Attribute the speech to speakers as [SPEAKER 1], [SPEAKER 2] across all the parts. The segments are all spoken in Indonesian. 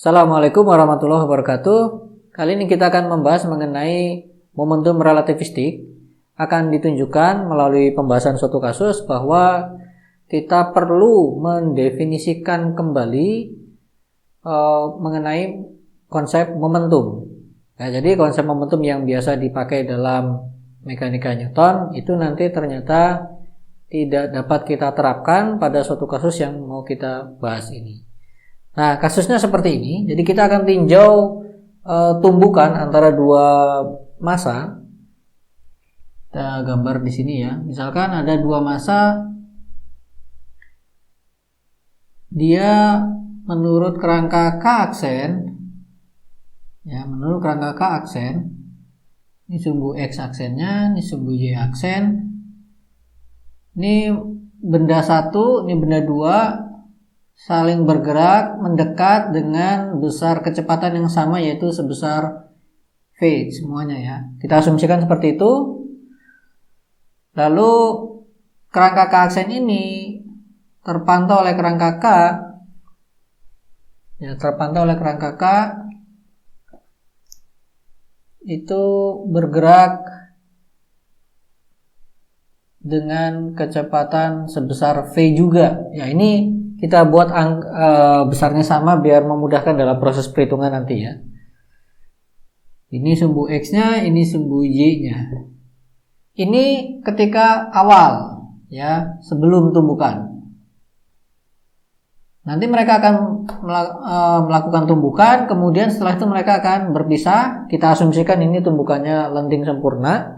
[SPEAKER 1] Assalamualaikum warahmatullahi wabarakatuh. Kali ini kita akan membahas mengenai momentum relativistik. Akan ditunjukkan melalui pembahasan suatu kasus bahwa kita perlu mendefinisikan kembali mengenai konsep momentum. Nah, jadi konsep momentum yang biasa dipakai dalam mekanika Newton itu nanti ternyata tidak dapat kita terapkan pada suatu kasus yang mau kita bahas ini. Nah, kasusnya seperti ini. Jadi kita akan tinjau tumbukan antara dua massa. Kita gambar di sini ya. Misalkan ada dua massa, dia menurut kerangka K aksen, ya, menurut kerangka K aksen. Ini sumbu X aksennya, ini sumbu Y aksen. Ini benda satu, ini benda dua, saling bergerak mendekat dengan besar kecepatan yang sama, yaitu sebesar V semuanya ya. Kita asumsikan seperti itu. Lalu kerangka K aksen ini terpantau oleh kerangka K, ya, terpantau oleh kerangka K itu bergerak dengan kecepatan sebesar V juga. Ya, ini kita buat besarnya sama biar memudahkan dalam proses perhitungan nanti ya. Ini sumbu X-nya, ini sumbu Y-nya. Ini ketika awal ya, sebelum tumbukan. Nanti mereka akan melakukan tumbukan, kemudian setelah itu mereka akan berpisah. Kita asumsikan ini tumbukannya lenting sempurna.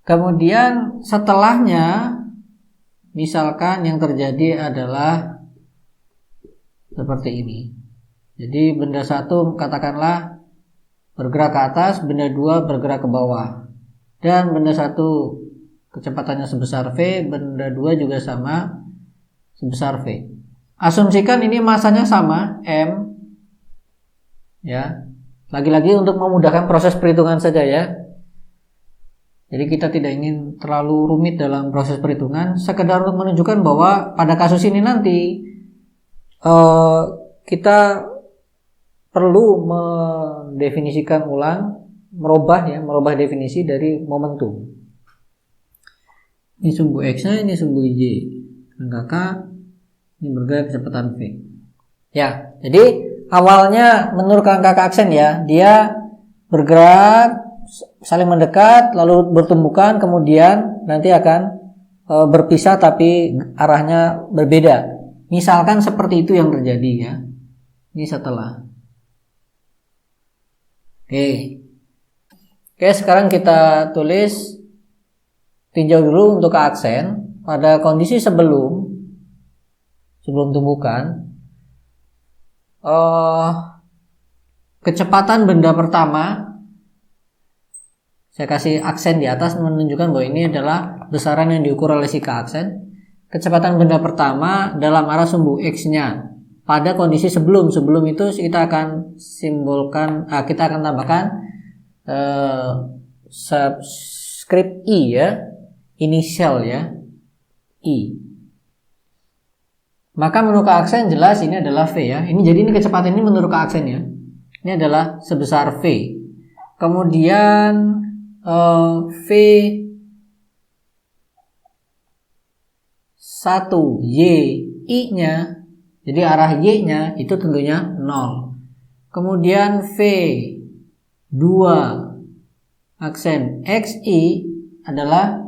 [SPEAKER 1] Kemudian setelahnya, misalkan yang terjadi adalah seperti ini. Jadi benda satu katakanlah bergerak ke atas, benda dua bergerak ke bawah. Dan benda satu kecepatannya sebesar V, benda dua juga sama sebesar V. Asumsikan ini masanya sama, M. Ya. Lagi-lagi untuk memudahkan proses perhitungan saja ya. Jadi kita tidak ingin terlalu rumit dalam proses perhitungan, sekedar untuk menunjukkan bahwa pada kasus ini nanti kita perlu mendefinisikan ulang, merubah definisi dari momentum. Ini sumbu X-nya, ini sumbu Y. Kerangka K, ini bergerak kecepatan V. Ya, jadi awalnya menurut kerangka K aksen ya, dia bergerak saling mendekat lalu bertumbukan, kemudian nanti akan berpisah tapi arahnya berbeda. Misalkan seperti itu yang terjadi ya. Ini setelah. Oke, sekarang kita tulis, tinjau dulu untuk aksen pada kondisi sebelum tumbukan. Kecepatan benda pertama, saya kasih aksen di atas menunjukkan bahwa ini adalah besaran yang diukur oleh si K aksen. Kecepatan benda pertama dalam arah sumbu X-nya pada kondisi sebelum itu kita akan simbolkan, kita akan tambahkan subscript I ya, inisial ya, I. Maka menurut K aksen jelas ini adalah V ya. Jadi ini kecepatan ini menurut K aksen ya. Ini adalah sebesar V. Kemudian V 1 Y I-nya, jadi arah Y-nya itu tentunya 0. Kemudian V 2 aksen XI adalah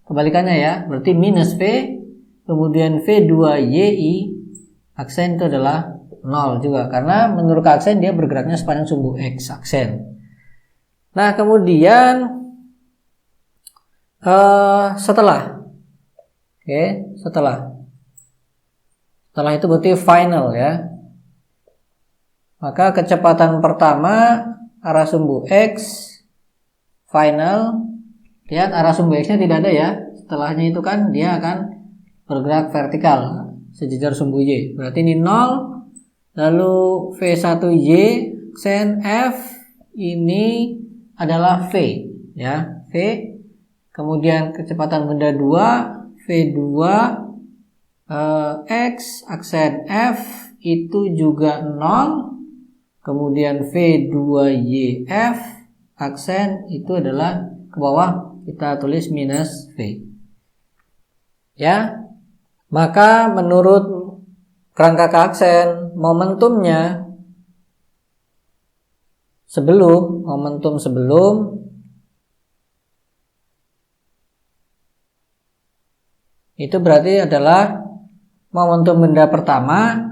[SPEAKER 1] kebalikannya ya, berarti minus V. Kemudian V2 YI aksen itu adalah 0 juga, karena menurut aksen dia bergeraknya sepanjang sumbu X aksen. Nah, kemudian setelah itu berarti final ya. Maka kecepatan pertama arah sumbu X final, lihat arah sumbu X-nya tidak ada ya. Setelahnya itu kan dia akan bergerak vertikal sejajar sumbu Y. Berarti ini 0. Lalu V1Y aksen F ini adalah V ya, V. Kemudian kecepatan benda 2 V2 X aksen F itu juga 0. kemudian V2YF aksen itu adalah ke bawah kita tulis minus V. Ya. Maka menurut kerangka aksen momentum sebelum itu berarti adalah momentum benda pertama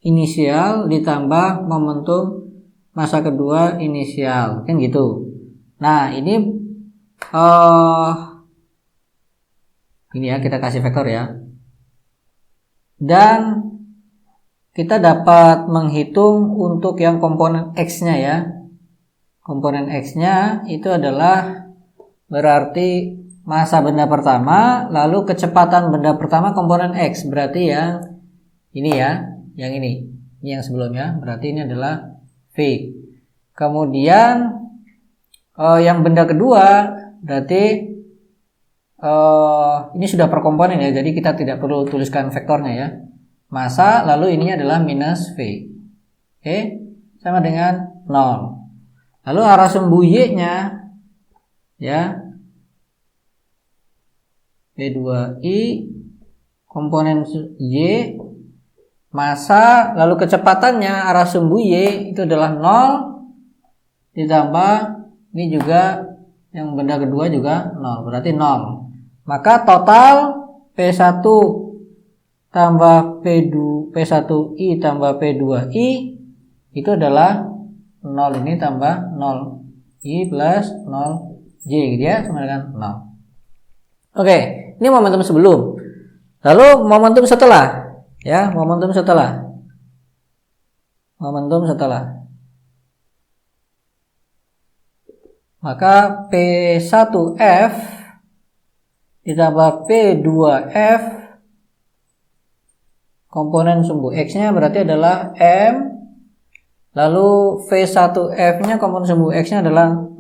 [SPEAKER 1] inisial ditambah momentum masa kedua inisial, kan gitu. Nah, ini ya kita kasih vektor ya. Dan kita dapat menghitung untuk yang komponen X-nya ya. Komponen X-nya itu adalah berarti masa benda pertama lalu kecepatan benda pertama komponen X, berarti yang ini ya, yang ini yang sebelumnya, berarti ini adalah V. Kemudian yang benda kedua berarti ini sudah per komponen ya, jadi kita tidak perlu tuliskan vektornya ya. Masa lalu ini adalah minus V. Oke, sama dengan 0. Lalu arah sumbu Y-nya ya, V2I komponen Y masa lalu kecepatannya arah sumbu Y itu adalah 0 ditambah ini juga yang benda kedua juga 0, berarti 0. Maka total P1 tambah P1I tambah P2I itu adalah 0 ini tambah 0I plus 0J gitu ya, sama dengan 0. Oke, ini momentum sebelum. Lalu momentum setelah ya, momentum setelah. Maka P1F ditambah P2F komponen sumbu X-nya berarti adalah M. Lalu V1F-nya komponen sumbu X-nya adalah 0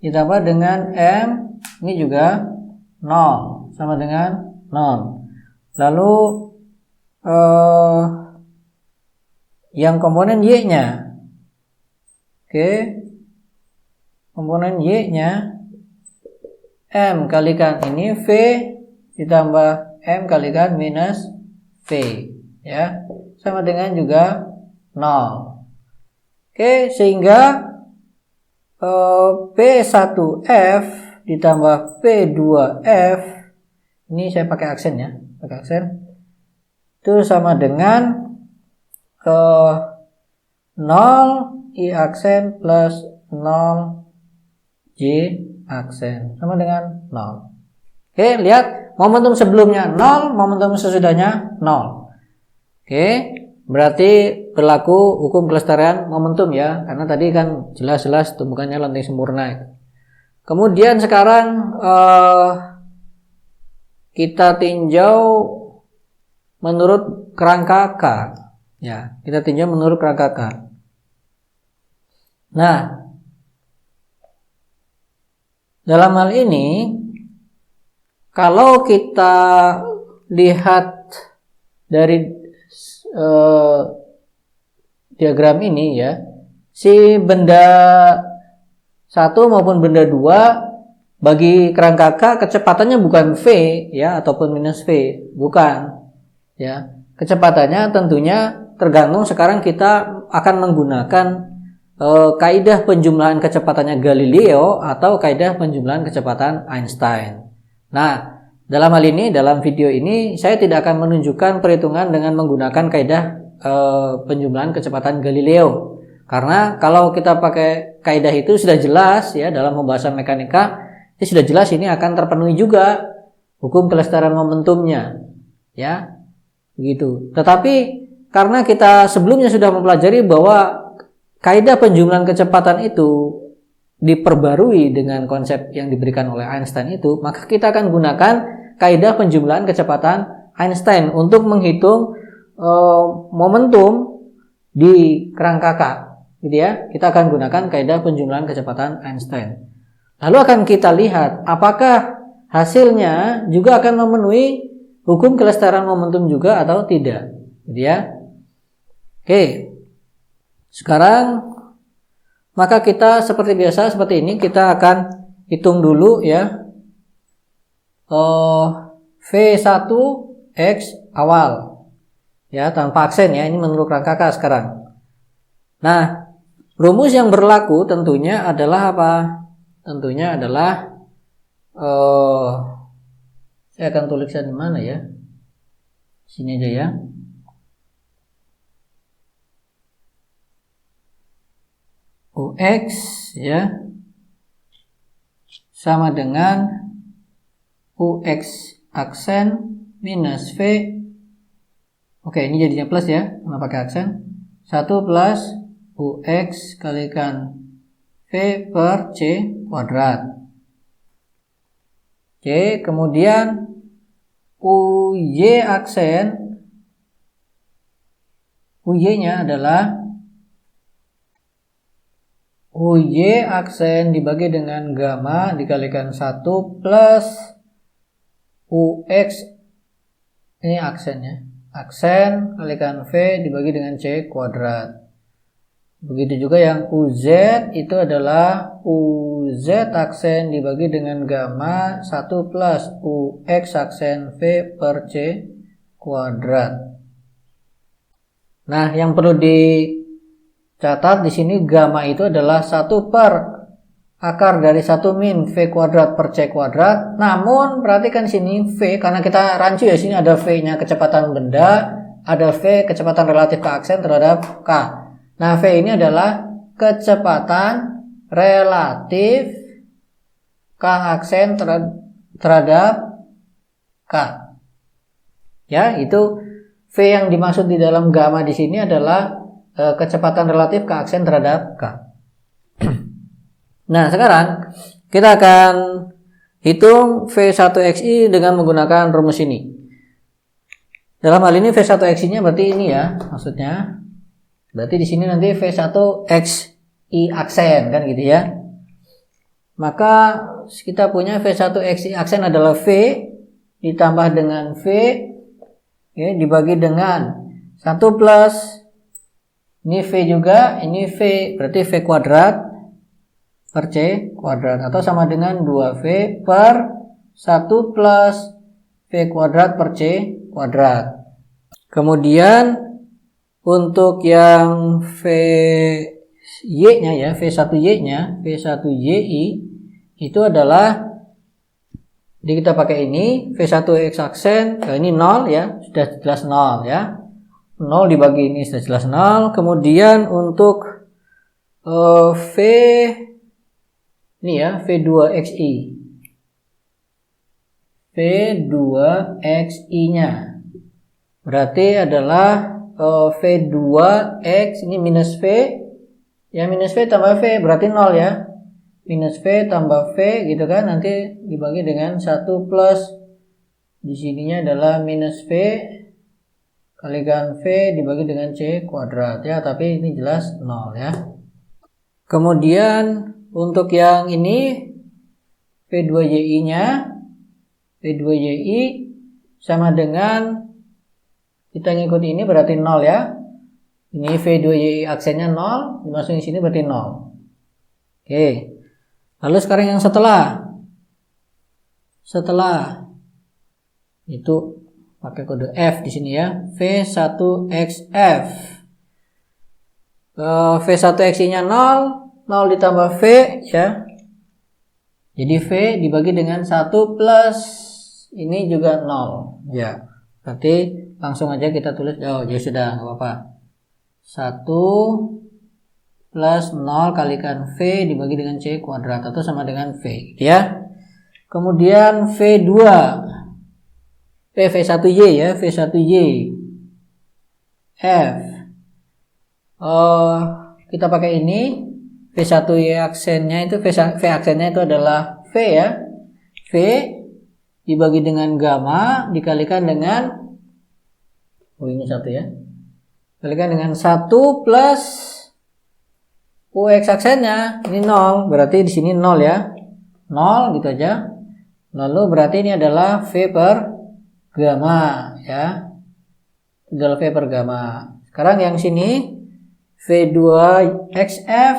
[SPEAKER 1] ditambah dengan M, ini juga 0, sama dengan 0. Lalu yang komponen Y-nya, oke, komponen Y-nya M kalikan ini V ditambah M kalikan minus V ya, sama dengan juga 0. Oke, sehingga P1F ditambah P2F, ini saya pakai aksen ya, itu sama dengan 0 I aksen plus 0 J aksen, sama dengan 0. Oke, lihat momentum sebelumnya 0, momentum sesudahnya 0. Oke, berarti berlaku hukum kelestarian momentum ya, karena tadi kan jelas-jelas tumbukannya lenting sempurna. Kemudian sekarang kita tinjau menurut kerangka K ya, kita tinjau menurut kerangka K. Nah, dalam hal ini kalau kita lihat dari diagram ini ya, si benda 1 maupun benda 2 bagi kerangka K kecepatannya bukan V ya ataupun minus V, bukan ya. Kecepatannya tentunya tergantung sekarang kita akan menggunakan kaidah penjumlahan kecepatannya Galileo atau kaidah penjumlahan kecepatan Einstein. Nah, dalam hal ini, dalam video ini saya tidak akan menunjukkan perhitungan dengan menggunakan kaidah penjumlahan kecepatan Galileo. Karena kalau kita pakai kaidah itu sudah jelas ya, dalam pembahasan mekanika itu sudah jelas ini akan terpenuhi juga hukum kelestarian momentumnya ya, begitu. Tetapi karena kita sebelumnya sudah mempelajari bahwa kaidah penjumlahan kecepatan itu diperbarui dengan konsep yang diberikan oleh Einstein itu, maka kita akan gunakan kaidah penjumlahan kecepatan Einstein untuk menghitung momentum di kerangka K, gitu ya. Kita akan gunakan kaidah penjumlahan kecepatan Einstein. Lalu akan kita lihat apakah hasilnya juga akan memenuhi hukum kelestarian momentum juga atau tidak, gitu ya. Oke. Sekarang maka kita seperti biasa seperti ini, kita akan hitung dulu ya. V1X awal. Ya, tanpa aksen ya. Ini menurut rangka K sekarang. Nah, rumus yang berlaku tentunya adalah apa? Tentunya adalah saya akan tuliskan di mana ya? Sini aja ya. UX ya sama dengan UX aksen minus V. Oke, ini jadinya plus ya, karena pakai aksen. 1 plus UX kalikan V per C kuadrat. Oke, kemudian UY aksen, UY-nya adalah UY aksen dibagi dengan gamma dikalikan 1 plus UX, ini aksennya, aksen kalikan V dibagi dengan C kuadrat. Begitu juga yang UZ itu adalah UZ aksen dibagi dengan gamma 1 plus UX aksen V per C kuadrat. Nah, yang perlu dicatat di sini gamma itu adalah 1 per akar dari 1 min V kuadrat per C kuadrat. Namun perhatikan sini V, karena kita rancu ya, sini ada V-nya kecepatan benda, ada V kecepatan relatif ke aksen terhadap K. Nah, V ini adalah kecepatan relatif K aksen terhadap K. Ya, itu V yang dimaksud di dalam gamma di sini adalah kecepatan relatif K aksen terhadap K. Nah, sekarang kita akan hitung V1XI dengan menggunakan rumus ini. Dalam hal ini V1XI-nya berarti ini ya, maksudnya. Berarti di sini nanti V1XI aksen kan gitu ya. Maka kita punya V1XI aksen adalah V ditambah dengan V ya, dibagi dengan 1 plus ini V juga, ini V berarti V kuadrat per C kuadrat atau sama dengan 2V per 1 plus V kuadrat per C kuadrat. Kemudian untuk yang VY-nya ya, V1Y-nya, V1YI itu adalah, jadi kita pakai ini V1X aksen, ini 0 ya, sudah jelas 0 ya. 0 dibagi ini sudah jelas 0. Kemudian untuk V ini ya, V2XI. V2XI-nya berarti adalah V2X ini minus V ya, minus V tambah V berarti 0 ya, minus V tambah V gitu kan, nanti dibagi dengan 1 plus di sininya adalah minus V kalikan V dibagi dengan C kuadrat ya, tapi ini jelas 0 ya. Kemudian untuk yang ini V2YI-nya, V2YI sama dengan kita ngikut ini berarti 0 ya. Ini V2YI aksennya 0, dimasukin di sini berarti 0. Oke. Lalu sekarang yang setelah itu pakai kode F di sini ya. V1XF. V1XI-nya 0 ditambah V ya. Jadi V dibagi dengan 1 plus ini juga 0 ya. Berarti langsung aja kita tulis, oh ya sudah nggak apa-apa. 1 plus 0 kalikan V dibagi dengan C kuadrat atau sama dengan V ya. Kemudian V2 V1Y ya, V1Y F. Kita pakai ini V1Y aksennya itu V aksennya itu adalah V ya. V dibagi dengan gamma dikalikan dengan ini 1 ya. Kalikan dengan 1 plus UX aksennya ini 0, berarti di sini 0 ya. 0 gitu aja. Lalu berarti ini adalah V per gamma ya. Adalah V per gamma. Sekarang yang sini V2XF.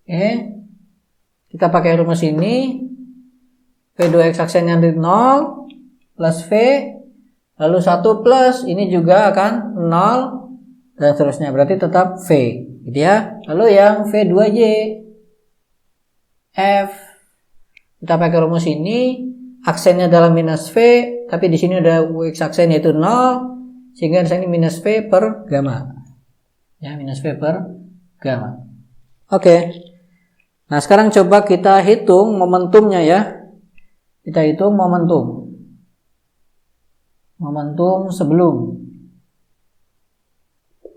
[SPEAKER 1] Oke. Kita pakai rumus ini. V2X aksennya dari 0 plus V. Lalu 1 plus ini juga akan 0 dan seterusnya. Berarti tetap V. Gitu ya. Lalu yang V2Y F. Kita pakai rumus ini. Aksennya adalah minus V. Tapi di sini ada UX aksen yaitu 0. Sehingga di sini minus V per gamma. Ya, minus V per gamma. Oke. Nah, sekarang coba kita hitung momentumnya ya. Kita hitung momentum. Momentum sebelum.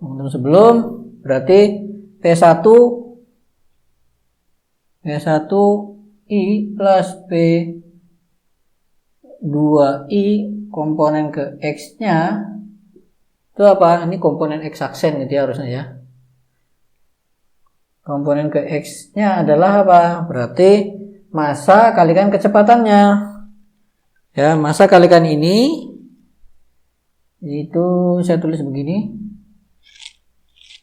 [SPEAKER 1] Momentum sebelum berarti P1I plus P2I komponen ke X-nya itu apa? Ini komponen X aksen gitu ya harusnya ya. Komponen ke X-nya adalah apa? Berarti massa kalikan kecepatannya. Ya, massa kalikan ini itu saya tulis begini.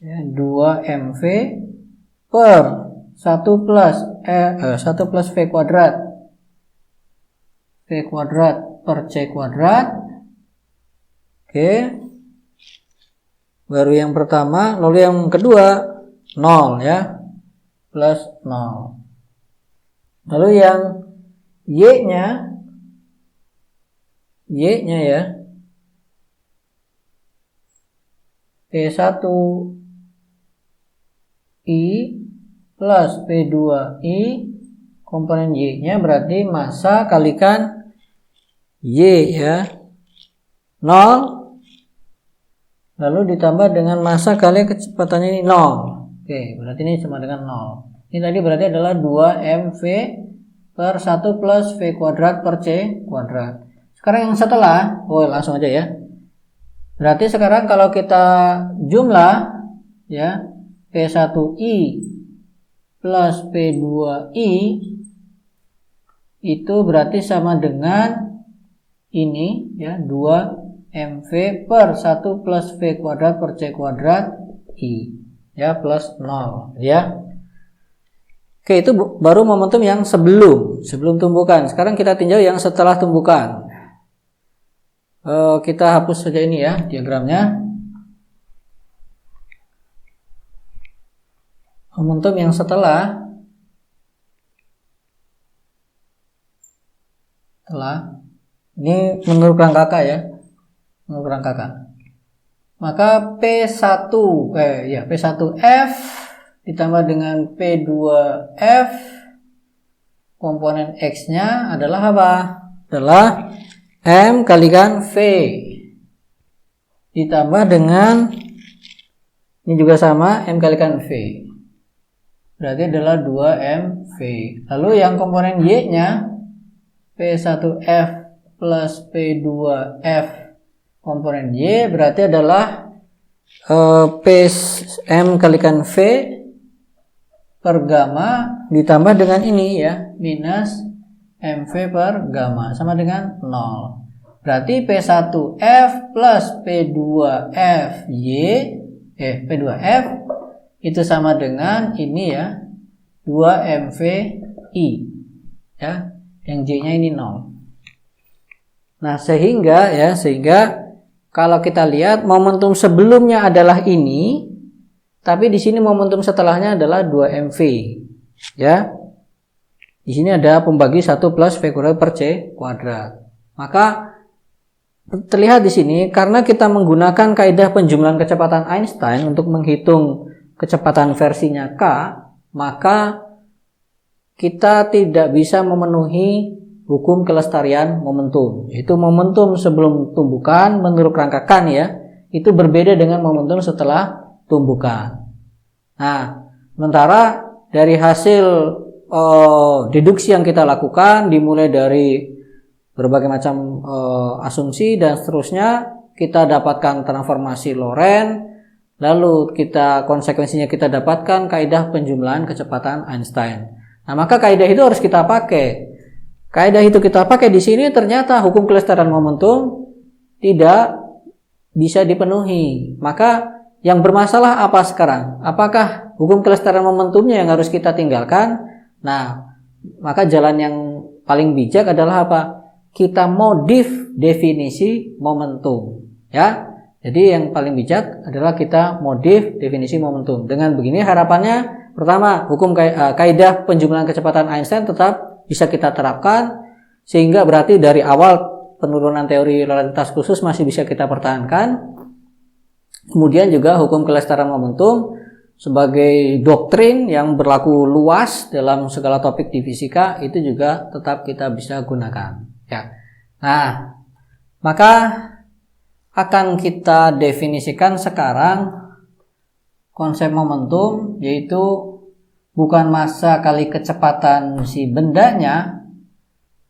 [SPEAKER 1] Ya, 2mv per 1 plus V kuadrat. V kuadrat per C kuadrat. Oke. Baru yang pertama, lalu yang kedua 0 ya. Plus 0. Lalu yang Y-nya ya. P1I plus P2I komponen Y-nya berarti massa kalikan Y ya. 0 lalu ditambah dengan massa kali kecepatannya ini 0. Oke, berarti ini sama dengan 0. Ini tadi berarti adalah 2mv per 1 plus V kuadrat per C kuadrat. Sekarang yang setelah, langsung aja ya. Berarti sekarang kalau kita jumlah ya, P1I plus P2I itu berarti sama dengan ini ya, 2mv per 1 plus V kuadrat per C kuadrat I ya, plus 0 ya. Oke, itu baru momentum yang sebelum tumbukan. Sekarang kita tinjau yang setelah tumbukan. Kita hapus saja ini ya diagramnya. Momentum yang setelah ini menurut rangka K ya. Menurut rangka K. Maka P1F ditambah dengan P2F komponen X-nya adalah apa? Adalah M kalikan V ditambah dengan ini juga sama M kalikan V. Berarti adalah 2mv. Lalu yang komponen Y-nya P1F plus P2F komponen Y berarti adalah M kalikan V per gamma ditambah dengan ini ya, minus mv per gamma sama dengan 0. Berarti P1F plus P2F itu sama dengan ini ya, 2mvi ya, yang J-nya ini 0. Nah, sehingga kalau kita lihat momentum sebelumnya adalah ini, tapi di sini momentum setelahnya adalah 2mv ya. Di sini ada pembagi 1 plus V kuadrat per C kuadrat. Maka terlihat di sini karena kita menggunakan kaidah penjumlahan kecepatan Einstein untuk menghitung kecepatan versinya K, maka kita tidak bisa memenuhi hukum kelestarian momentum. Itu momentum sebelum tumbukan menurut rangka K ya, itu berbeda dengan momentum setelah tumbukan. Nah, sementara dari hasil deduksi yang kita lakukan dimulai dari berbagai macam asumsi dan seterusnya, kita dapatkan transformasi Lorentz, lalu konsekuensinya kita dapatkan kaidah penjumlahan kecepatan Einstein. Nah, maka kaidah itu harus kita pakai. Kaidah itu kita pakai di sini, ternyata hukum kelestarian momentum tidak bisa dipenuhi. Maka yang bermasalah apa sekarang? Apakah hukum kelestarian momentumnya yang harus kita tinggalkan? Nah, maka jalan yang paling bijak adalah apa? Kita modif definisi momentum, ya. Jadi yang paling bijak adalah kita modif definisi momentum. Dengan begini harapannya pertama, hukum kaidah penjumlahan kecepatan Einstein tetap bisa kita terapkan, sehingga berarti dari awal penurunan teori relativitas khusus masih bisa kita pertahankan. Kemudian juga hukum kelestarian momentum sebagai doktrin yang berlaku luas dalam segala topik di fisika itu juga tetap kita bisa gunakan, ya. Nah, maka akan kita definisikan sekarang konsep momentum, yaitu bukan massa kali kecepatan si bendanya.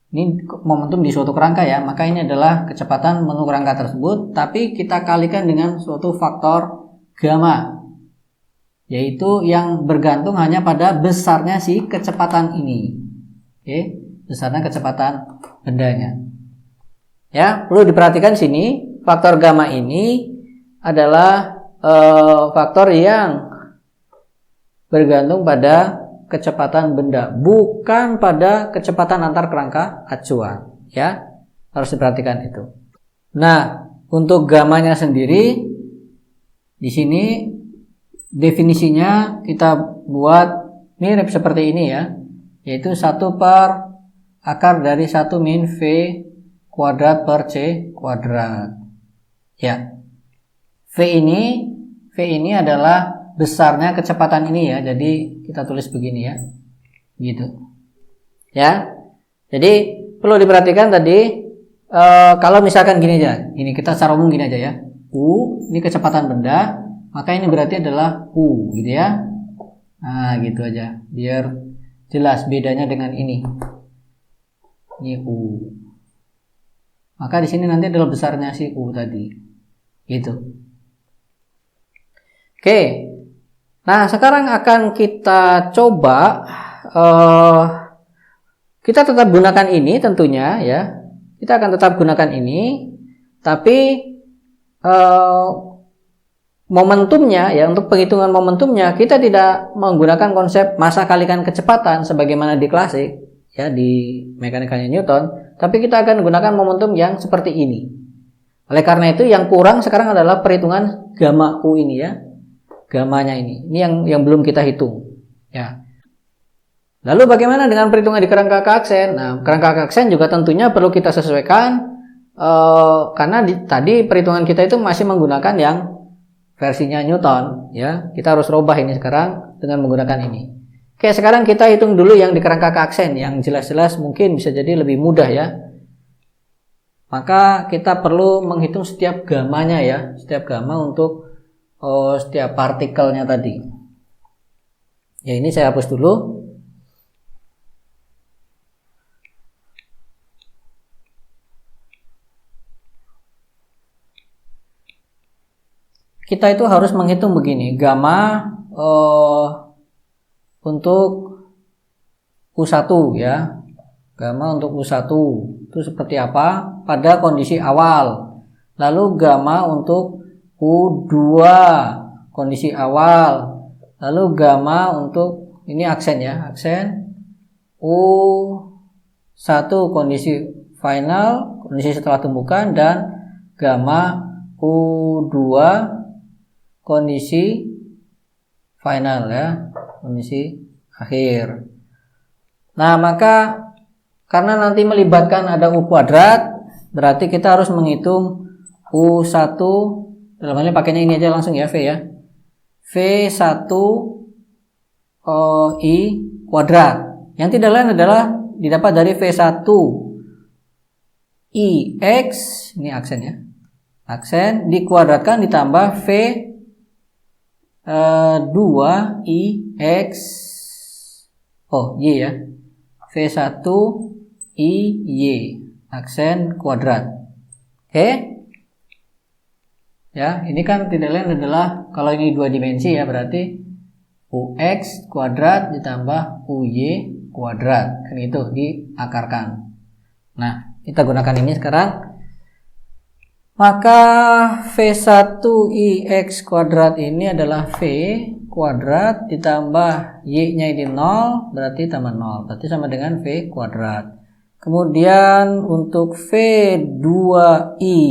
[SPEAKER 1] Ini momentum di suatu kerangka, ya, maka ini adalah kecepatan menurut kerangka tersebut, tapi kita kalikan dengan suatu faktor gamma, yaitu yang bergantung hanya pada besarnya si kecepatan ini. Oke, besarnya kecepatan bendanya. Ya, perlu diperhatikan sini, faktor gamma ini adalah faktor yang bergantung pada kecepatan benda, bukan pada kecepatan antar kerangka acuan, ya. Harus diperhatikan itu. Nah, untuk gamanya sendiri di sini definisinya kita buat mirip seperti ini, ya. Yaitu 1 per akar dari 1 min V kuadrat per C kuadrat. Ya. V ini adalah besarnya kecepatan ini, ya. Jadi kita tulis begini, ya. Gitu. Ya. Jadi perlu diperhatikan tadi kalau misalkan gini aja. Ini kita secara umum gini aja, ya. U ini kecepatan benda, maka ini berarti adalah U, gitu, ya. Nah, gitu aja. Biar jelas bedanya dengan ini. Ini U. Maka di sini nanti adalah besarnya si U tadi. Gitu. Oke. Nah, sekarang akan kita coba kita tetap gunakan ini tentunya, ya. Kita akan tetap gunakan ini, tapi momentumnya, ya, untuk penghitungan momentumnya kita tidak menggunakan konsep massa kalikan kecepatan sebagaimana di klasik, ya, di mekanikanya Newton, tapi kita akan gunakan momentum yang seperti ini. Oleh karena itu yang kurang sekarang adalah perhitungan gamma U ini, ya. Gamanya ini yang belum kita hitung, ya. Lalu bagaimana dengan perhitungan di kerangka keaksen? Nah, kerangka keaksen juga tentunya perlu kita sesuaikan karena tadi perhitungan kita itu masih menggunakan yang versinya Newton, ya. Kita harus rubah ini sekarang dengan menggunakan ini. Oke, sekarang kita hitung dulu yang di kerangka keaksen, yang jelas-jelas mungkin bisa jadi lebih mudah, ya. Maka kita perlu menghitung setiap gamanya, ya, setiap gamma untuk setiap partikelnya tadi. Ya, ini saya hapus dulu. Kita itu harus menghitung begini, gamma untuk U1, ya. Gamma untuk U1 itu seperti apa pada kondisi awal. Lalu gamma untuk U2 kondisi awal. Lalu gamma untuk ini aksen, ya, aksen U1 kondisi final, kondisi setelah tumbukan, dan gamma U2 kondisi final, ya, kondisi akhir. Nah, maka karena nanti melibatkan ada U kuadrat, berarti kita harus menghitung U1, dalam hal ini pakainya ini aja langsung, ya, V, ya. V1 I kuadrat. Yang tidak lain adalah didapat dari V1 IX, ini aksen, ya. Aksen dikuadratkan ditambah V2 IX Y, ya. V1 IY aksen kuadrat. Oke. Ya, ini kan tidak lain adalah kalau ini 2 dimensi, ya, berarti UX kuadrat ditambah UY kuadrat. Kan itu diakarkan. Nah, kita gunakan ini sekarang. Maka V1IX kuadrat ini adalah V kuadrat ditambah Y-nya ini 0, berarti tambah 0. Berarti sama dengan V kuadrat. Kemudian untuk V2I,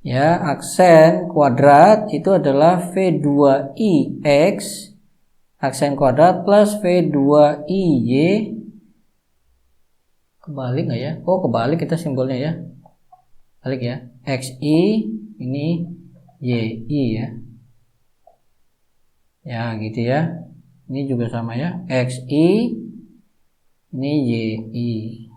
[SPEAKER 1] ya, aksen kuadrat itu adalah V2IX aksen kuadrat plus V2IY. Kebalik nggak ya? Oh, kebalik kita simbolnya ya. Balik ya. XI ini YI ya. Ya, gitu ya. Ini juga sama ya. XI ini YI.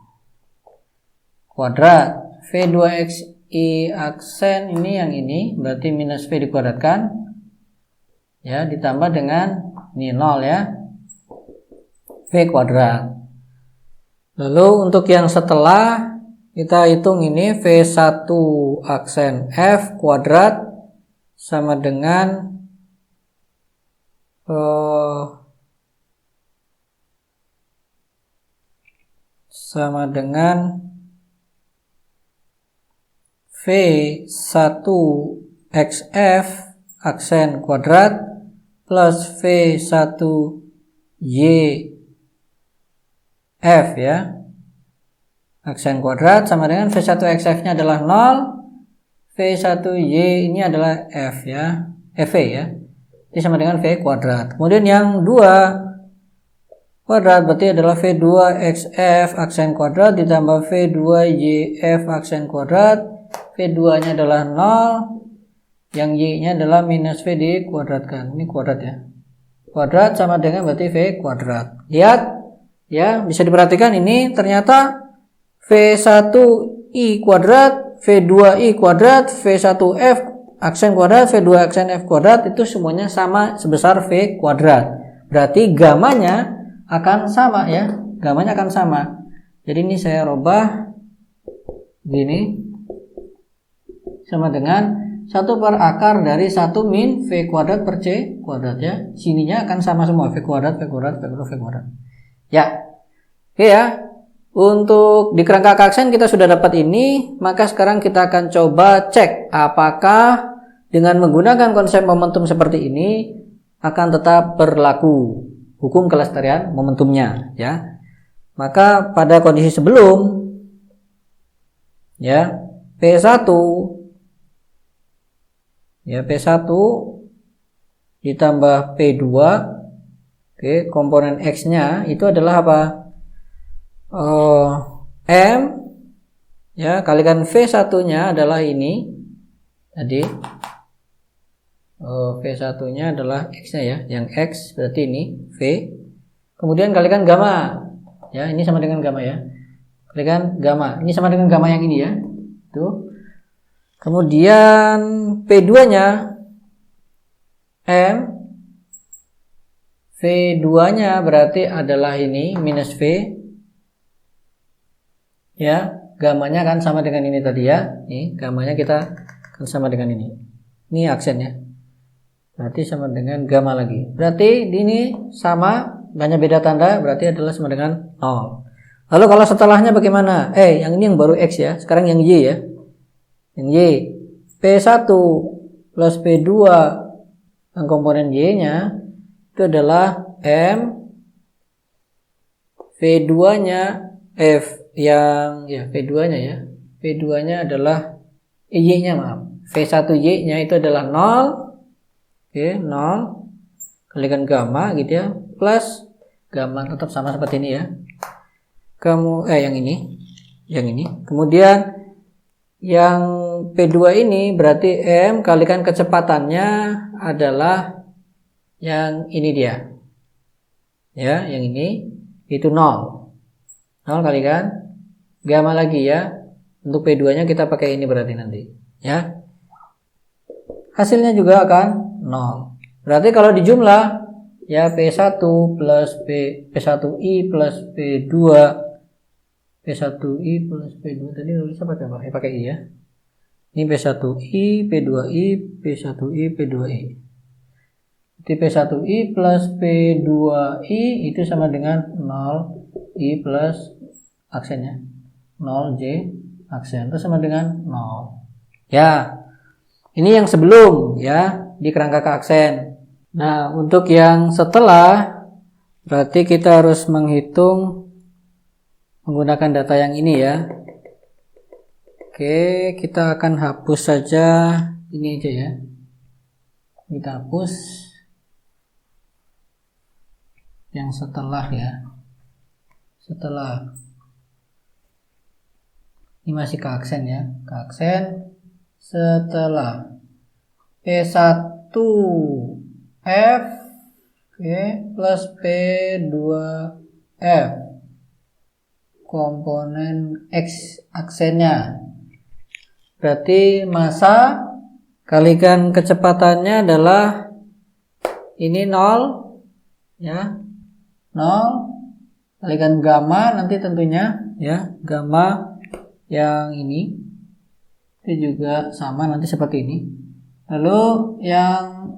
[SPEAKER 1] Kuadrat V2XI aksen ini yang ini berarti minus V dikuadratkan. Ya, ditambah dengan ini 0 ya. V kuadrat. Lalu untuk yang setelah kita hitung ini V1 aksen F kuadrat sama dengan V1XF aksen kuadrat plus V1YF ya aksen kuadrat sama dengan V1XF nya adalah 0, V1Y ini adalah F ya, FV ya. Ini sama dengan V kuadrat. Kemudian yang 2 kuadrat berarti adalah V2XF aksen kuadrat ditambah V2YF aksen kuadrat. V2 nya adalah 0, yang Y nya adalah minus V dikuadratkan. Ini kuadrat ya. Kuadrat sama dengan berarti V kuadrat. Lihat ya, bisa diperhatikan ini ternyata V1I kuadrat, V2I kuadrat, V1F aksen kuadrat, V2 aksen F kuadrat itu semuanya sama sebesar V kuadrat. Berarti gamanya akan sama ya. Gamanya akan sama. Jadi ini saya rubah gini. Sama dengan 1 per akar dari 1 min V kuadrat per C kuadrat ya. Sininya akan sama semua. V kuadrat, V kuadrat, V kuadrat, V kuadrat. Ya. Oke ya. Untuk di kerangka aksen kita sudah dapat ini, maka sekarang kita akan coba cek apakah dengan menggunakan konsep momentum seperti ini akan tetap berlaku hukum kelestarian momentumnya ya. Maka pada kondisi sebelum ya P1 ya P1 ditambah P2, oke, komponen X-nya itu adalah apa? M ya kalikan V1-nya adalah ini tadi. V1 nya adalah X-nya ya, yang X berarti ini V, kemudian kalikan gamma ya, ini sama dengan gamma ya, kalikan gamma, ini sama dengan gamma yang ini ya, tuh. Kemudian P2 nya M, V2 nya berarti adalah ini minus V ya, gamanya kan sama dengan ini tadi ya, nih gamanya kita kan sama dengan ini aksennya. Berarti sama dengan gamma lagi. Berarti ini sama, hanya beda tanda, berarti adalah sama dengan 0. Lalu kalau setelahnya bagaimana? Yang ini yang baru X ya. Sekarang yang Y ya. Yang Y. P1 plus P2 yang komponen Y-nya itu adalah M. V2-nya F yang ya V2-nya ya. V2-nya adalah Y-nya maaf. V1Y-nya itu adalah 0. Oke, 0 kalikan gamma gitu ya, plus gamma tetap sama seperti ini ya. Yang ini. Kemudian yang P2 ini berarti M kalikan kecepatannya adalah yang ini dia. Ya, yang ini itu 0. 0 kalikan gamma lagi ya. Untuk P2-nya kita pakai ini berarti nanti, ya. Hasilnya juga akan 0. Berarti kalau dijumlah ya P1 plus P1I plus P2 P1I plus P2 tadi nulisnya pakai apa? Pakai I ya. Ini P1I, P2I, P1I, P2I. Jadi P1I plus P2I itu sama dengan 0I plus aksennya 0J aksen itu sama dengan 0. Ya, ini yang sebelum ya di kerangka keaksen. Nah, untuk yang setelah berarti kita harus menghitung menggunakan data yang ini ya. Oke, kita akan hapus saja ini aja ya. Kita hapus yang setelah ya. Setelah ini masih keaksen ya. Keaksen setelah P1F plus P2F komponen X aksennya. Berarti massa kalikan kecepatannya adalah ini 0 ya. 0 kalikan gamma nanti tentunya ya, gamma yang ini itu juga sama nanti seperti ini. Lalu yang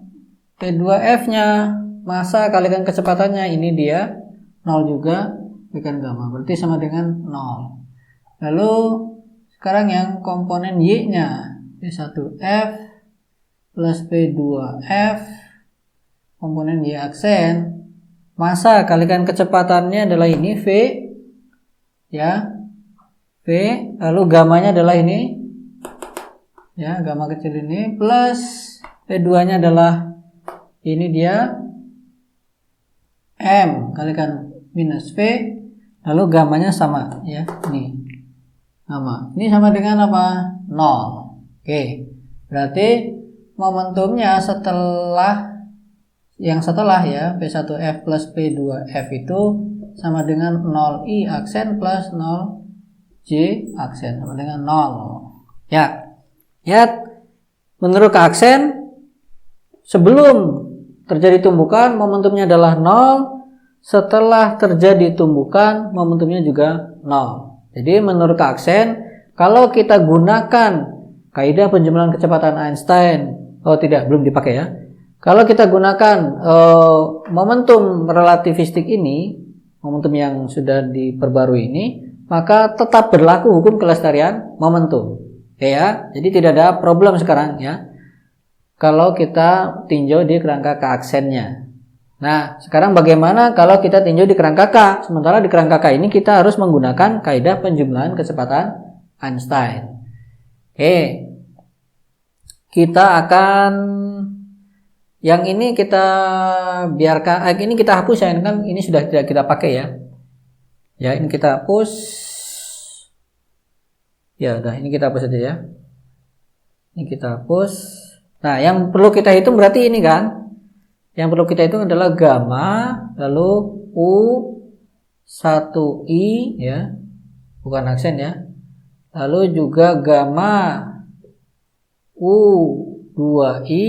[SPEAKER 1] P2F-nya massa kalikan kecepatannya ini dia 0 juga kalikan gamma, berarti sama dengan 0. Lalu sekarang yang komponen Y-nya P1F plus P2F komponen Y aksen, massa kalikan kecepatannya adalah ini V ya, V, lalu gamanya adalah ini ya, gamma kecil ini plus P2 nya adalah ini dia M kalikan minus V, lalu gamanya sama ya, ini sama, ini sama dengan apa? 0. Oke, berarti momentumnya setelah yang setelah ya P1F plus P2F itu sama dengan 0I aksen plus 0J aksen sama dengan 0 ya. Ya, menurut keaksen sebelum terjadi tumbukan momentumnya adalah 0, setelah terjadi tumbukan momentumnya juga 0. Jadi menurut keaksen kalau kita gunakan kaidah penjumlahan kecepatan Einstein, oh tidak, belum dipakai ya. Kalau kita gunakan momentum relativistik ini, momentum yang sudah diperbarui ini, maka tetap berlaku hukum kelestarian momentum. Ya, jadi tidak ada problem sekarang ya. Kalau kita tinjau di kerangka keaksennya. Nah, sekarang bagaimana kalau kita tinjau di kerangka K? Sementara di kerangka K ini kita harus menggunakan kaidah penjumlahan kecepatan Einstein. Oke. Kita akan yang ini kita biarkan, ini kita hapus ya, kan ini sudah tidak kita pakai ya. Ya, ini kita hapus. Ya udah, ini kita hapus saja ya. Ini kita hapus. Nah, yang perlu kita hitung berarti ini kan. Yang perlu kita hitung adalah gamma, lalu U1I ya. Bukan aksen ya. Lalu juga gamma U2I,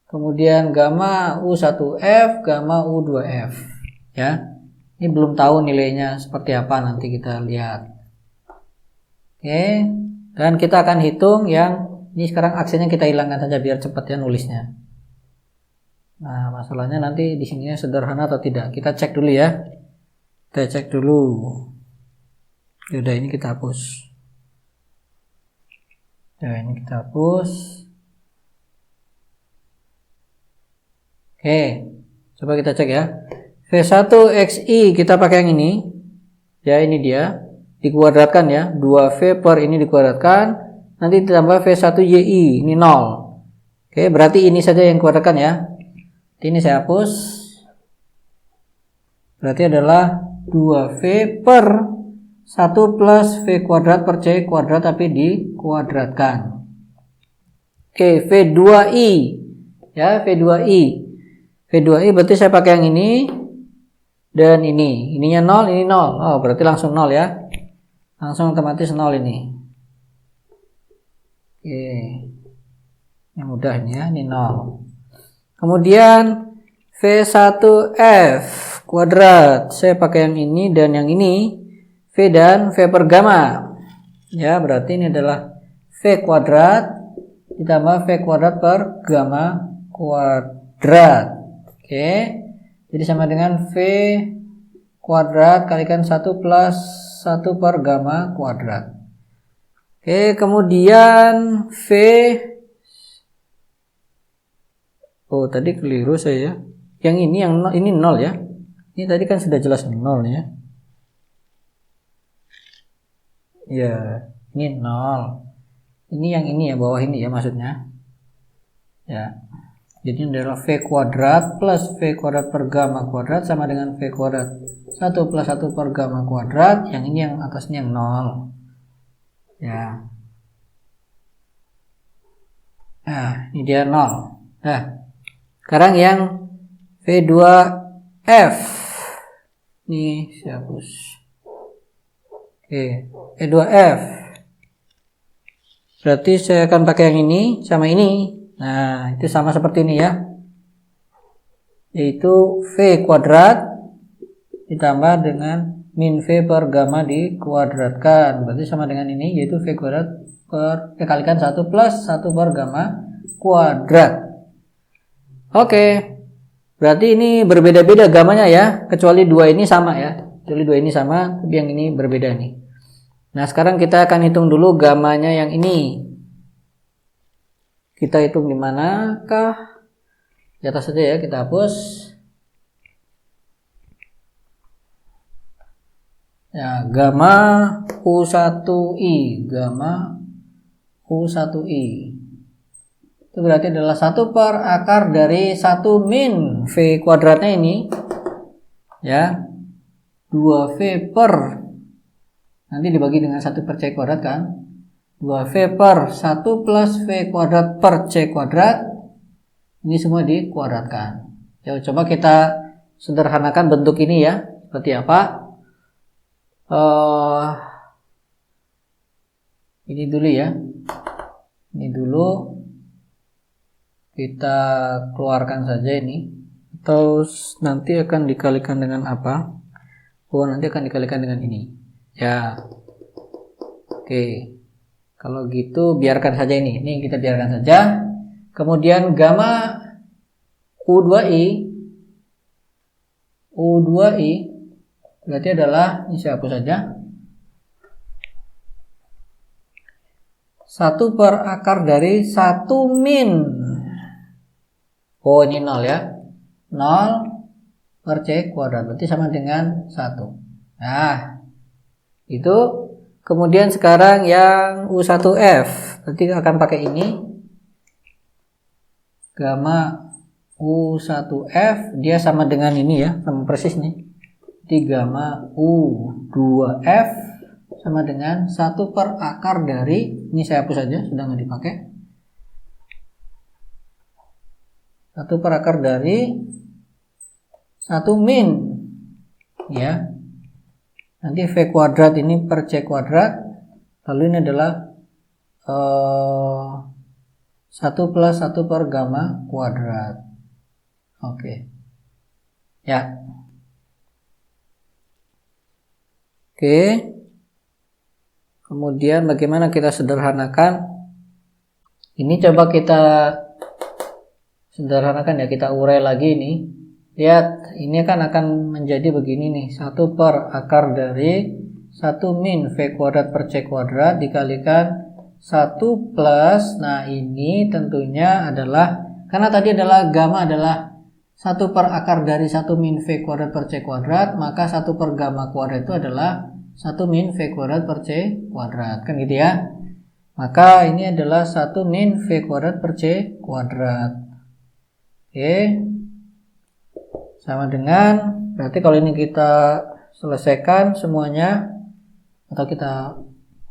[SPEAKER 1] kemudian gamma U1F, gamma U2F ya. Ini belum tahu nilainya seperti apa, nanti kita lihat. Oke, dan kita akan hitung yang ini sekarang aksennya kita hilangkan saja biar cepat ya nulisnya. Nah, masalahnya nanti di sininya sederhana atau tidak. Kita cek dulu ya. Kita cek dulu. Yaudah, ini kita hapus. Ya, ini kita hapus. Oke, coba kita cek ya. V1XI kita pakai yang ini. Ya, ini dia. Dikuadratkan ya. 2V per ini dikuadratkan. Nanti ditambah V1YI. Ini 0. Oke, berarti ini saja yang dikuadratkan ya. Ini saya hapus. Berarti adalah 2V per 1 plus V kuadrat per C kuadrat tapi dikuadratkan. Oke, V2I. Ya, V2I. V2I berarti saya pakai yang ini. Dan ini. Ininya 0, ini 0. Oh, berarti langsung 0 ya. Langsung otomatis 0 ini. Oke. Yang mudah ini ya, ini 0. Kemudian V1F kuadrat. Saya pakai yang ini dan yang ini. V dan V per gamma. Ya, berarti ini adalah V kuadrat ditambah V kuadrat per gamma kuadrat. Oke. Jadi sama dengan V kuadrat kalikan 1 plus 1 per gamma kuadrat. Oke, kemudian V. Oh, tadi keliru saya. Yang ini ini 0 ya. Ini tadi kan sudah jelas 0 ya. Ya, ini 0. Ini yang ini ya, bawah ini ya maksudnya. Ya. Jadi ini adalah V kuadrat plus V kuadrat per gamma kuadrat sama dengan V kuadrat 1 plus 1 per gamma kuadrat. Yang ini yang atasnya yang 0. Ya. Nah, ini dia 0. Nah, sekarang yang V2F. Ini saya hapus. Oke, V2F. Berarti saya akan pakai yang ini sama ini. Nah, itu sama seperti ini ya. Yaitu V kuadrat ditambah dengan min V per gamma dikuadratkan. Berarti sama dengan ini, yaitu V kuadrat dikalikan 1 plus 1 per gamma kuadrat. Oke. Berarti ini berbeda-beda gamanya ya. Kecuali dua ini sama ya. Kecuali dua ini sama, tapi yang ini berbeda nih. Nah, sekarang kita akan hitung dulu gamanya yang ini. Kita hitung di manakah? Di atas saja ya, kita hapus. Ya, gamma U1I, gamma U1I. Itu berarti adalah 1 per akar dari 1 min V kuadratnya ini. Ya. 2V per, nanti dibagi dengan 1 per C kuadrat kan. 2V per 1 plus V kuadrat per C kuadrat. Ini semua dikuadratkan. Ya, coba kita sederhanakan bentuk ini ya. Seperti apa? Ini dulu ya. Ini dulu. Kita keluarkan saja ini. Atau nanti akan dikalikan dengan apa? Oh, nanti akan dikalikan dengan ini. Ya. Oke. Kalau gitu biarkan saja ini. Ini kita biarkan saja. Kemudian gamma U2I berarti adalah, ini saya hapus saja, 1 per akar dari 1 min. Oh, ini 0 ya. 0 per C kuadrat. Berarti sama dengan 1. Nah, itu. Kemudian sekarang yang U1F. Berarti akan pakai ini. Gamma U1F. Dia sama dengan ini ya. Sama persis nih. Jadi gamma U2F sama dengan 1 per akar dari, ini saya hapus saja, sudah nggak dipakai. 1 per akar dari 1 min. Ya. Nanti V kuadrat ini per C kuadrat. Lalu ini adalah 1 plus 1 per gamma kuadrat. Oke. Ya. Oke. Kemudian bagaimana kita sederhanakan? Ini coba kita sederhanakan ya, kita urai lagi ini. Lihat, ini kan akan menjadi begini nih. 1 per akar dari 1 min V kuadrat per C kuadrat dikalikan 1 plus, nah ini tentunya adalah, karena tadi adalah gamma adalah 1 per akar dari 1 min V kuadrat per C kuadrat, maka 1 per gamma kuadrat itu adalah 1 min V kuadrat per C kuadrat. Kan gitu ya. Maka ini adalah 1 min V kuadrat per C kuadrat. Oke. Sama dengan, berarti kalau ini kita selesaikan semuanya, atau kita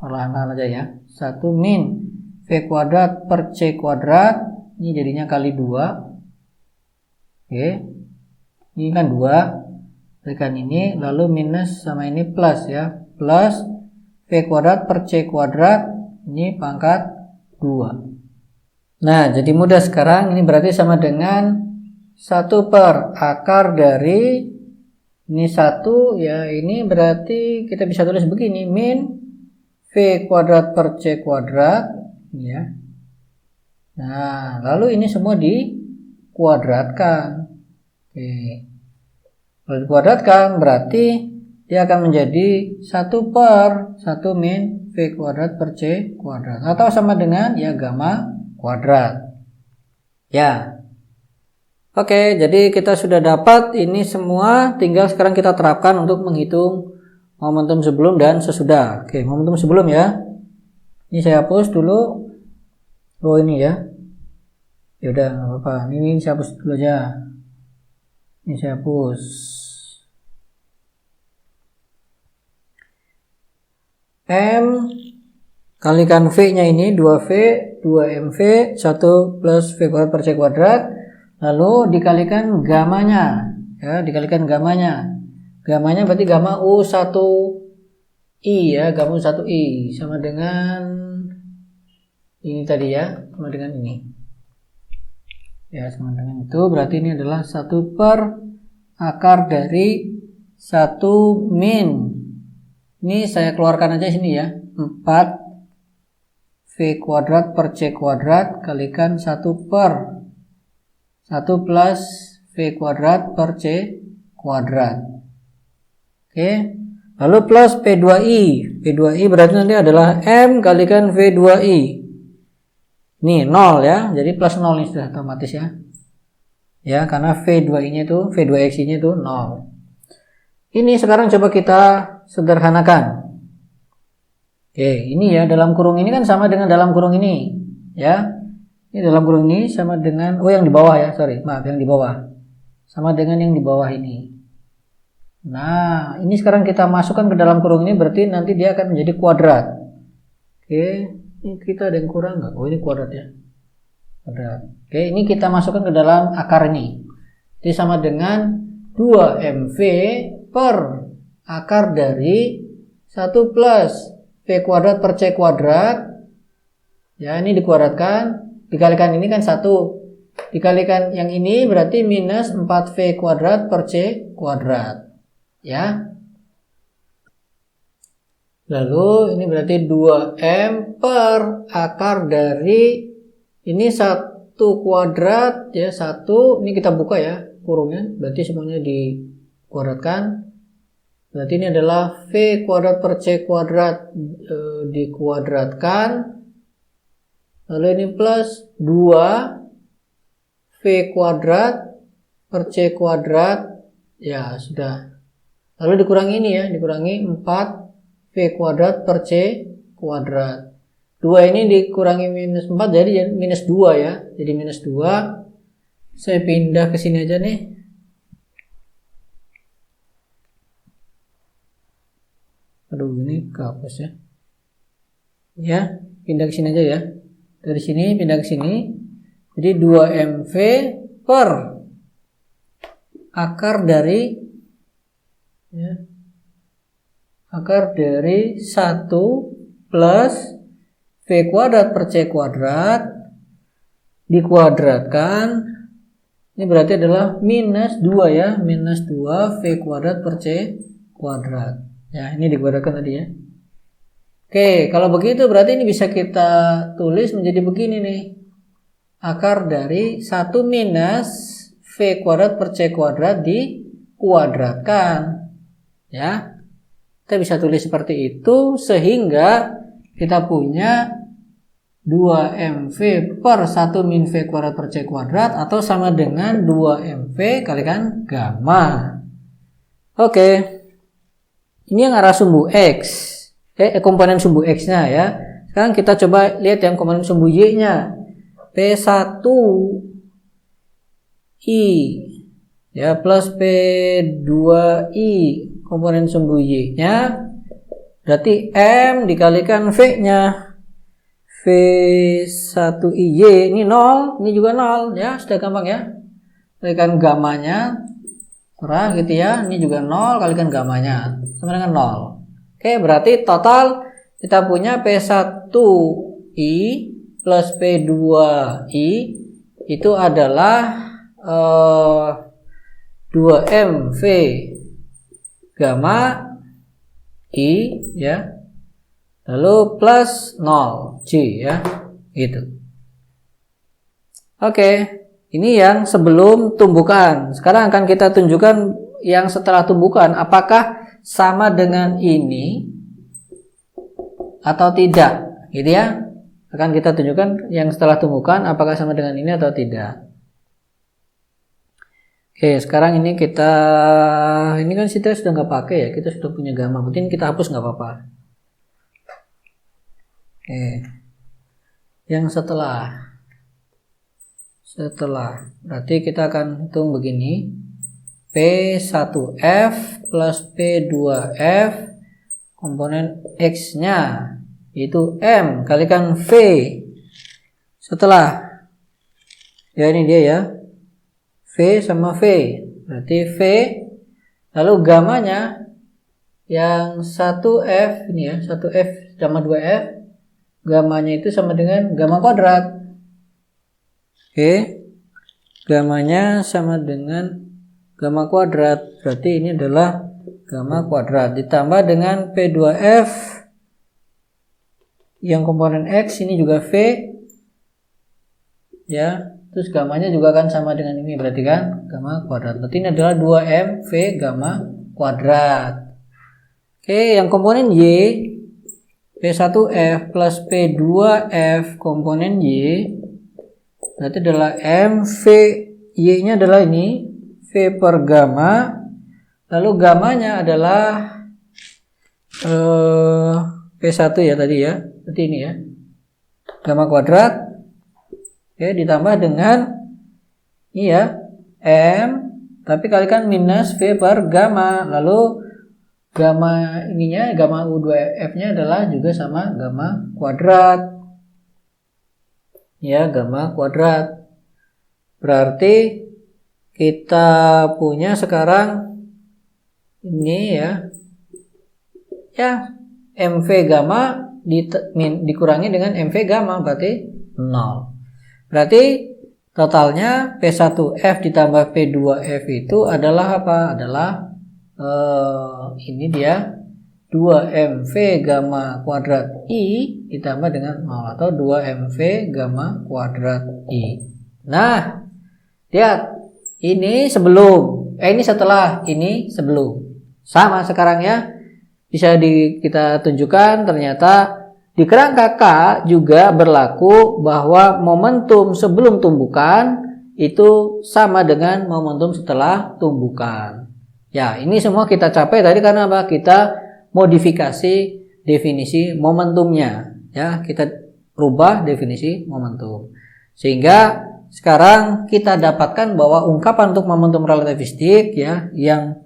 [SPEAKER 1] perlahan-lahan aja ya. 1 min V kuadrat per C kuadrat, ini jadinya kali 2. Oke, ini kan 2, berikan ini, lalu minus sama ini plus ya, plus V kuadrat per C kuadrat, ini pangkat 2. Nah, jadi mudah sekarang, ini berarti sama dengan 1 per akar dari, ini 1 ya, ini berarti kita bisa tulis begini, min V kuadrat per C kuadrat ya. Nah, lalu ini semua dikuadratkan. Oke. Kalau dikuadratkan berarti dia akan menjadi 1 per 1 min V V kuadrat per C kuadrat, atau sama dengan ya gamma kuadrat. Ya. Oke, jadi kita sudah dapat ini semua, tinggal sekarang kita terapkan untuk menghitung momentum sebelum dan sesudah. Oke, momentum sebelum ya. Ini saya hapus dulu. Oh ini ya. Ya udah nggak apa-apa. Ini saya hapus dulu aja. Ini saya hapus. M kalikan V-nya ini 2V, 2MV, 1 plus V kuadrat per C kuadrat, lalu dikalikan gamanya, ya, dikalikan gamanya. Gamanya berarti gamma U1I ya, gamma U1I sama dengan ini tadi ya, sama dengan ini. Ya, sama dengan itu, berarti ini adalah 1 per akar dari 1 min. Ini saya keluarkan aja sini ya, 4 V kuadrat per C kuadrat kalikan 1 per 1 plus V kuadrat per C kuadrat. Oke, lalu plus P2I. P2I berarti nanti adalah M kalikan V2I. Ini 0 ya, jadi plus 0 ini sudah otomatis ya. Ya, karena V2I-nya itu, V2X-nya itu 0. Ini sekarang coba kita sederhanakan. Oke, ini ya, dalam kurung ini kan sama dengan dalam kurung ini, ya. Ini dalam kurung ini sama dengan, oh yang di bawah ya, sorry, maaf, yang di bawah. Sama dengan yang di bawah ini. Nah, ini sekarang kita masukkan ke dalam kurung ini, berarti nanti dia akan menjadi kuadrat. Oke, ini kita ada yang kurang nggak? Oh, ini kuadrat ya. Kuadrat. Oke, ini kita masukkan ke dalam akar ini. Jadi sama dengan 2MV per akar dari 1 plus V kuadrat per C kuadrat. Ya, ini dikuadratkan. Dikalikan ini kan 1. Dikalikan yang ini berarti minus 4V kuadrat per C kuadrat. Ya. Lalu ini berarti 2M per akar dari ini 1 kuadrat ya, 1. Ini kita buka ya kurungnya. Berarti semuanya dikuadratkan. Berarti ini adalah V kuadrat per C kuadrat dikuadratkan. Lalu ini plus 2 V kuadrat per C kuadrat. Ya, sudah. Lalu dikurangi ini ya, dikurangi 4 V kuadrat per C kuadrat. 2 ini dikurangi minus 4 jadi minus 2 ya. Jadi minus 2. Saya pindah ke sini aja nih. Aduh, ini kehapus ya. Ya, pindah ke sini aja ya. Dari sini pindah ke sini. Jadi 2MV per akar dari ya, akar dari 1 plus V kuadrat per C kuadrat dikuadratkan. Ini berarti adalah minus 2 ya, minus 2 V kuadrat per C kuadrat. Ya, ini dikuadratkan tadi ya. Oke, kalau begitu berarti ini bisa kita tulis menjadi begini nih. Akar dari 1 minus V kuadrat per C kuadrat dikuadratkan. Ya. Kita bisa tulis seperti itu sehingga kita punya 2MV per 1 min V kuadrat per C kuadrat atau sama dengan 2MV kalikan gamma. Oke. Ini yang arah sumbu X. Komponen sumbu X-nya ya. Sekarang kita coba lihat yang komponen sumbu Y-nya. P1I ya plus P2I komponen sumbu Y-nya. Berarti M dikalikan V-nya. V1IY ini 0, ini juga 0 ya, sudah gampang ya. Kalikan gamanya terang gitu ya. Ini juga 0 kalikan gamanya sama dengan 0. Oke, berarti total kita punya P1I plus P2I itu adalah 2MV gamma I ya. Lalu plus 0 G ya. Gitu. Oke, ini yang sebelum tumbukan. Sekarang akan kita tunjukkan yang setelah tumbukan. Apakah sama dengan ini atau tidak, gitu ya. Akan kita tunjukkan yang setelah tumbukan apakah sama dengan ini atau tidak. Oke, sekarang ini kan kita sudah nggak pakai ya, kita sudah punya gamma, mungkin kita hapus nggak apa-apa. Oke, yang setelah berarti kita akan hitung begini, P1F plus P2F komponen X nya yaitu M kalikan V. Setelah ya ini dia ya, V sama V, berarti V lalu gamanya yang 1F ini ya, 1F sama 2F, gamanya itu sama dengan gamma kuadrat. Oke, gamanya sama dengan gamma kuadrat, berarti ini adalah gamma kuadrat ditambah dengan P2F yang komponen X, ini juga V ya, terus gamanya juga akan sama dengan ini, berarti kan gamma kuadrat, berarti ini adalah 2M V gamma kuadrat. Oke, yang komponen Y P1F plus P2F komponen Y berarti adalah M V, Y nya adalah ini V per gamma, lalu gammanya adalah P1 ya tadi ya, berarti ini ya gamma kuadrat, oke, ditambah dengan ini ya M tapi kalikan minus V per gamma, lalu gamma ininya, gamma U2F nya adalah juga sama gamma kuadrat ya, gamma kuadrat. Berarti kita punya sekarang ini ya MV gamma dikurangi dengan MV gamma berarti 0. Berarti totalnya P1F ditambah P2F itu adalah apa? Adalah ini dia 2MV gamma kuadrat I ditambah dengan 0 atau 2MV gamma kuadrat I. Nah, lihat, ini sebelum, ini setelah, ini sebelum. Sama sekarang ya, bisa kita tunjukkan ternyata di kerangka K juga berlaku bahwa momentum sebelum tumbukan itu sama dengan momentum setelah tumbukan. Ya, ini semua kita capai tadi karena apa? Kita modifikasi definisi momentumnya ya, kita rubah definisi momentum sehingga sekarang kita dapatkan bahwa ungkapan untuk momentum relativistik ya yang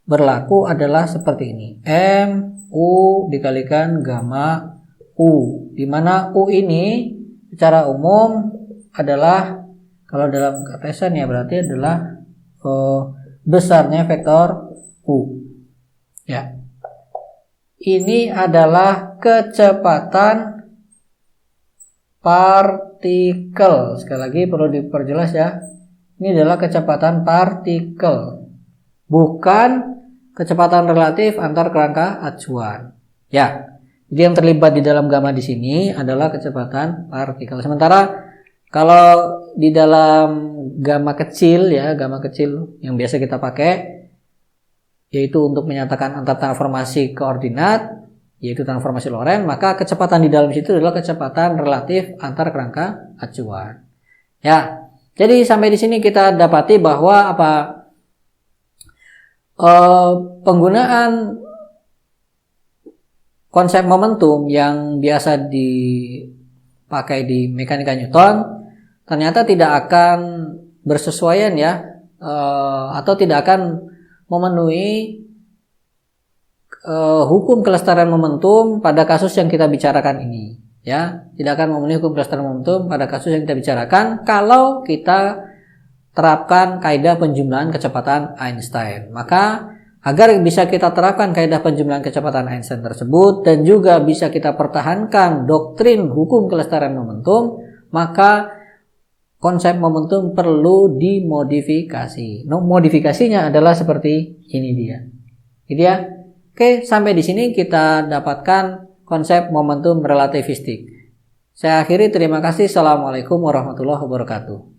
[SPEAKER 1] berlaku adalah seperti ini, M U dikalikan gamma U, di mana U ini secara umum adalah kalau dalam Cartesian ya berarti adalah besarnya vektor U ya. Ini adalah kecepatan partikel. Sekali lagi perlu diperjelas ya. Ini adalah kecepatan partikel, bukan kecepatan relatif antar kerangka acuan. Ya. Jadi yang terlibat di dalam gamma di sini adalah kecepatan partikel. Sementara kalau di dalam gamma kecil ya, gamma kecil yang biasa kita pakai yaitu untuk menyatakan antar transformasi koordinat, yaitu transformasi Lorentz, maka kecepatan di dalam situ adalah kecepatan relatif antar kerangka acuan. Ya, jadi sampai di sini kita dapati bahwa penggunaan konsep momentum yang biasa dipakai di mekanika Newton ternyata tidak akan bersesuaian ya, atau tidak akan memenuhi hukum kelestarian momentum pada kasus yang kita bicarakan ini ya, tidak akan memenuhi hukum kelestarian momentum pada kasus yang kita bicarakan kalau kita terapkan kaidah penjumlahan kecepatan Einstein. Maka agar bisa kita terapkan kaidah penjumlahan kecepatan Einstein tersebut dan juga bisa kita pertahankan doktrin hukum kelestarian momentum, maka konsep momentum perlu dimodifikasi. Modifikasinya adalah seperti ini dia. Gitu ya. Oke, sampai di sini kita dapatkan konsep momentum relativistik. Saya akhiri, terima kasih. Assalamualaikum warahmatullahi wabarakatuh.